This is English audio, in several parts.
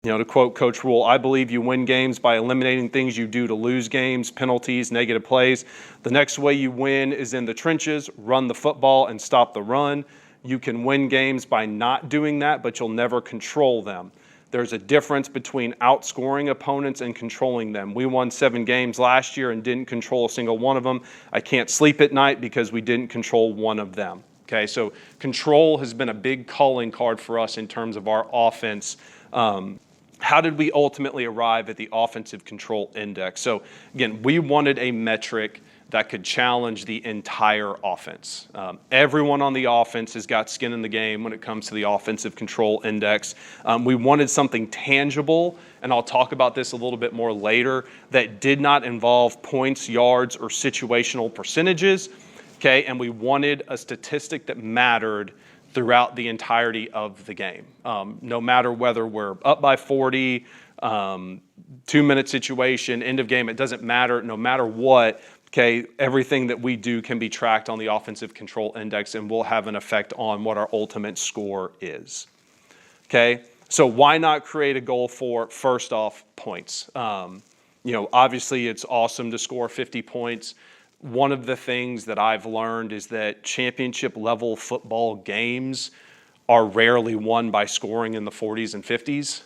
To quote Coach Rule, I believe you win games by eliminating things you do to lose games, penalties, negative plays. The next way you win is in the trenches, run the football and stop the run. You can win games by not doing that, but you'll never control them. There's a difference between outscoring opponents and controlling them. We won 7 games last year and didn't control a single one of them. I can't sleep at night because we didn't control one of them. Okay, so control has been a big calling card for us in terms of our offense. How did we ultimately arrive at the offensive control index? So again, we wanted a metric that could challenge the entire offense. Everyone on the offense has got skin in the game when it comes to the offensive control index. We wanted something tangible, and I'll talk about this a little bit more later, that did not involve points, yards, or situational percentages. Okay, and we wanted a statistic that mattered throughout the entirety of the game. No matter whether we're up by 40, 2-minute situation, end of game, it doesn't matter. No matter what, okay, everything that we do can be tracked on the offensive control index and will have an effect on what our ultimate score is. Okay, so why not create a goal for, first off, points? Obviously it's awesome to score 50 points. One of the things that I've learned is that championship level football games are rarely won by scoring in the 40s and 50s.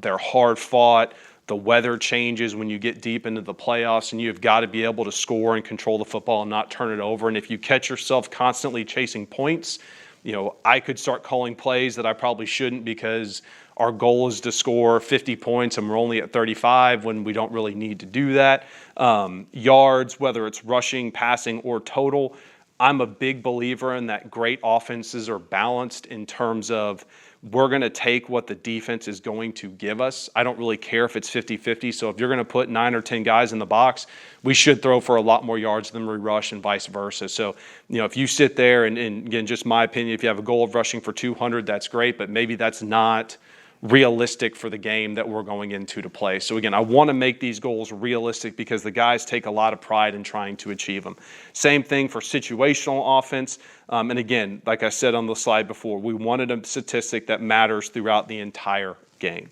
They're hard fought. The weather changes when you get deep into the playoffs, and you've got to be able to score and control the football and not turn it over. And if you catch yourself constantly chasing points, I could start calling plays that I probably shouldn't because our goal is to score 50 points and we're only at 35 when we don't really need to do that. Yards, whether it's rushing, passing, or total, I'm a big believer in that great offenses are balanced in terms of we're going to take what the defense is going to give us. I don't really care if it's 50-50. So if you're going to put 9 or 10 guys in the box, we should throw for a lot more yards than we rush and vice versa. So, if you sit there and again, just my opinion, if you have a goal of rushing for 200, that's great, but maybe that's not realistic for the game that we're going into to play. So again, I want to make these goals realistic because the guys take a lot of pride in trying to achieve them. Same thing for situational offense. And again, like I said on the slide before, we wanted a statistic that matters throughout the entire game.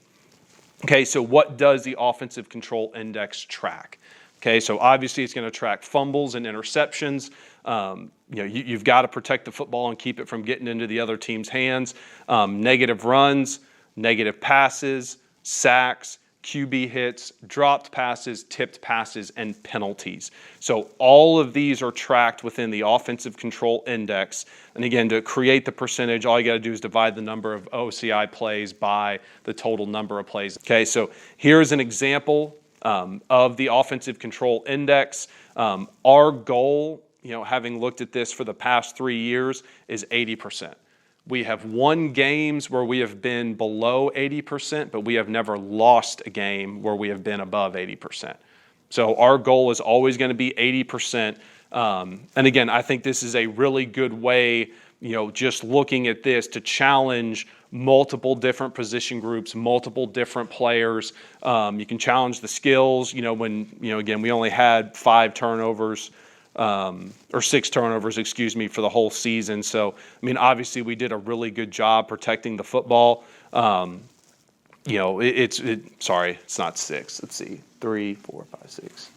Okay, so what does the offensive control index track? Okay, so obviously it's going to track fumbles and interceptions. You've got to protect the football and keep it from getting into the other team's hands. Negative runs, negative passes, sacks, QB hits, dropped passes, tipped passes, and penalties. So all of these are tracked within the offensive control index. And again, to create the percentage, all you got to do is divide the number of OCI plays by the total number of plays. Okay, so here's an example of the offensive control index. Our goal, having looked at this for the past 3 years, is 80%. We have won games where we have been below 80%, but we have never lost a game where we have been above 80%. So our goal is always going to be 80%. And again, I think this is a really good way, just looking at this to challenge multiple different position groups, multiple different players. You can challenge the skills, when, again, we only had 5 turnovers. Or 6 turnovers, for the whole season. So, obviously we did a really good job protecting the football. It's not 6. Let's see, 3, 4, 5, 6,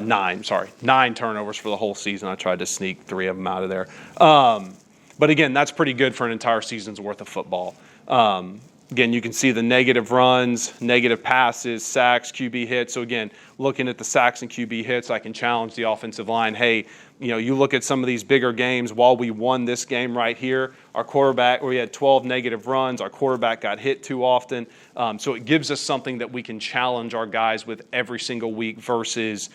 9. 9 turnovers for the whole season. I tried to sneak 3 of them out of there. But again, that's pretty good for an entire season's worth of football. Again, you can see the negative runs, negative passes, sacks, QB hits. So again, looking at the sacks and QB hits, I can challenge the offensive line. Hey, you look at some of these bigger games. While we won this game right here, our quarterback, we had 12 negative runs. Our quarterback got hit too often. So it gives us something that we can challenge our guys with every single week versus,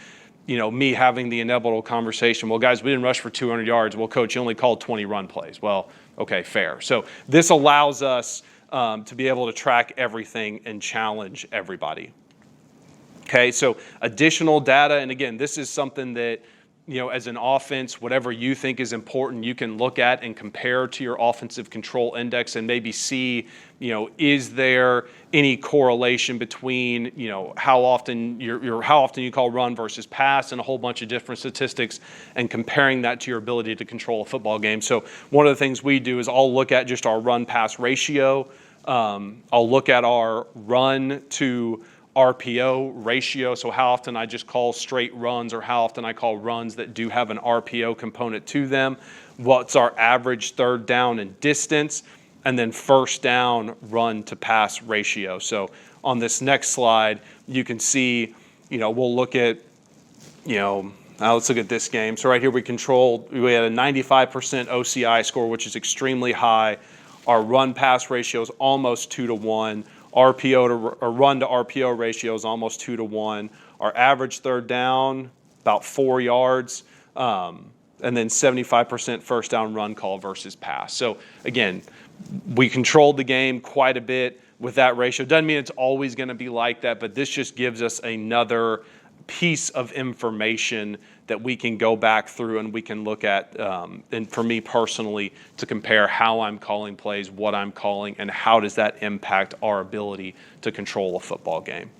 me having the inevitable conversation. Well, guys, we didn't rush for 200 yards. Well, coach, you only called 20 run plays. Well, okay, fair. So this allows us to be able to track everything and challenge everybody. Okay, so additional data, and again, this is something that, as an offense, whatever you think is important, you can look at and compare to your offensive control index and maybe see, is there any correlation between, how often you call run versus pass and a whole bunch of different statistics and comparing that to your ability to control a football game. So one of the things we do is I'll look at just our run-pass ratio. I'll look at our run to RPO ratio, so how often I just call straight runs or how often I call runs that do have an RPO component to them, what's our average third down and distance, and then first down run to pass ratio. So on this next slide, you can see, we'll look at, let's look at this game. So right here we had a 95% OCI score, which is extremely high. Our run pass ratio is almost 2-1. Run to RPO ratio is almost 2-1. Our average third down, about 4 yards. And then 75% first down run call versus pass. So again, we controlled the game quite a bit with that ratio. Doesn't mean it's always going to be like that, but this just gives us another piece of information that we can go back through and we can look at, and for me personally, to compare how I'm calling plays, what I'm calling, and how does that impact our ability to control a football game.